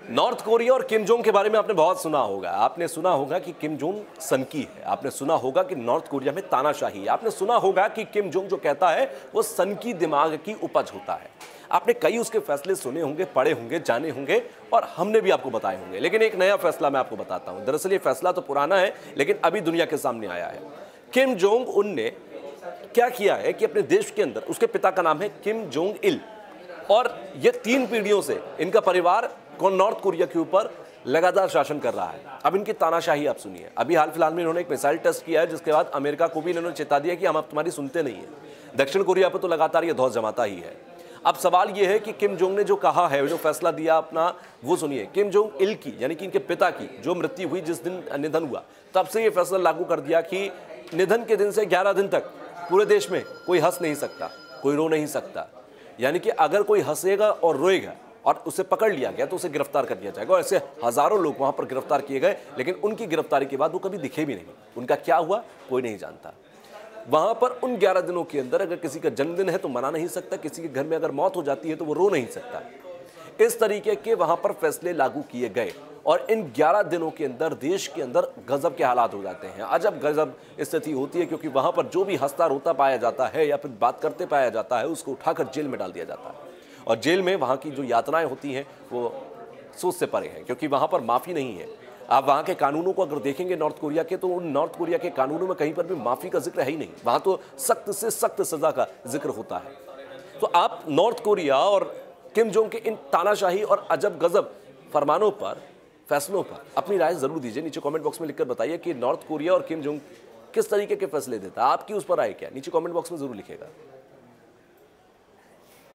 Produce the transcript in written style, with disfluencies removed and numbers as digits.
North Korea और Kim Jong के बारे में आपने बहुत सुना होगा। आपने सुना होगा कि किम जोंग सनकी है, आपने सुना होगा कि नॉर्थ कोरिया में तानाशाही है, आपने सुना होगा कि किम जोंग जो कहता है वो सनकी दिमाग की उपज होता है। आपने कई उसके फैसले सुने होंगे, पढ़े होंगे, जाने होंगे और हमने भी आपको बताए होंगे। लेकिन एक नया फैसला मैं आपको बताता हूं। दरअसल ये फैसला तो पुराना है लेकिन अभी दुनिया के सामने आया है। किम जोंग उन ने क्या किया है कि अपने देश के अंदर, उसके पिता का नाम है किम जोंग इल, और ये 3 पीढ़ियों से इनका परिवार नॉर्थ कोरिया के ऊपर लगातार शासन कर रहा है। अब इनकी तानाशाही आप सुनिए। अभी हाल फिलहाल में इन्होंने एक मिसाइल टेस्ट किया है जिसके बाद अमेरिका को भी इन्होंने चेता दिया कि हम अब तुम्हारी सुनते नहीं है। दक्षिण कोरिया पर तो लगातार ये धौंस जमाता ही है। अब सवाल ये है कि किम जोंग ने जो कहा है, जो फैसला दिया अपना, वो सुनिए। किम जोंग इल की यानी कि इनके पिता की जो मृत्यु हुई, जिस दिन निधन हुआ, तब से ये फैसला लागू कर दिया कि निधन के दिन से 11 दिन तक पूरे देश में कोई हंस नहीं सकता, कोई रो नहीं सकता। यानी कि अगर कोई हंसेगा और रोएगा और उसे पकड़ लिया गया तो उसे गिरफ्तार कर दिया जाएगा। और ऐसे हजारों लोग वहां पर गिरफ्तार किए गए, लेकिन उनकी गिरफ्तारी के बाद वो कभी दिखे भी नहीं। उनका क्या हुआ कोई नहीं जानता। वहां पर उन 11 दिनों के अंदर अगर किसी का जन्मदिन है तो मना नहीं सकता, किसी के घर में अगर मौत हो जाती है तो वो रो नहीं सकता। इस तरीके के वहां पर फैसले लागू किए गए और इन 11 दिनों के अंदर देश के अंदर गजब के हालात हो जाते हैं। अजब गजब स्थिति होती है, क्योंकि वहां पर जो भी हंसता रोता पाया जाता है या फिर बात करते पाया जाता है उसको उठाकर जेल में डाल दिया जाता है। और जेल में वहां की जो यातनाएं होती हैं वो सोच से परे हैं, क्योंकि वहां पर माफी नहीं है। आप वहां के कानूनों को अगर देखेंगे नॉर्थ कोरिया के, तो उन नॉर्थ कोरिया के कानूनों में कहीं पर भी माफी का जिक्र है ही नहीं। वहां तो सख्त से सख्त सजा का जिक्र होता है। तो आप नॉर्थ कोरिया और किम जोंग के इन तानाशाही और अजब गजब फरमानों पर, फैसलों पर अपनी राय जरूर दीजिए। नीचे कमेंट बॉक्स में लिखकर बताइए कि नॉर्थ कोरिया और किम जोंग किस तरीके के फैसले देता है। आपकी उस पर राय क्या है, नीचे कमेंट बॉक्स में जरूर लिखिएगा।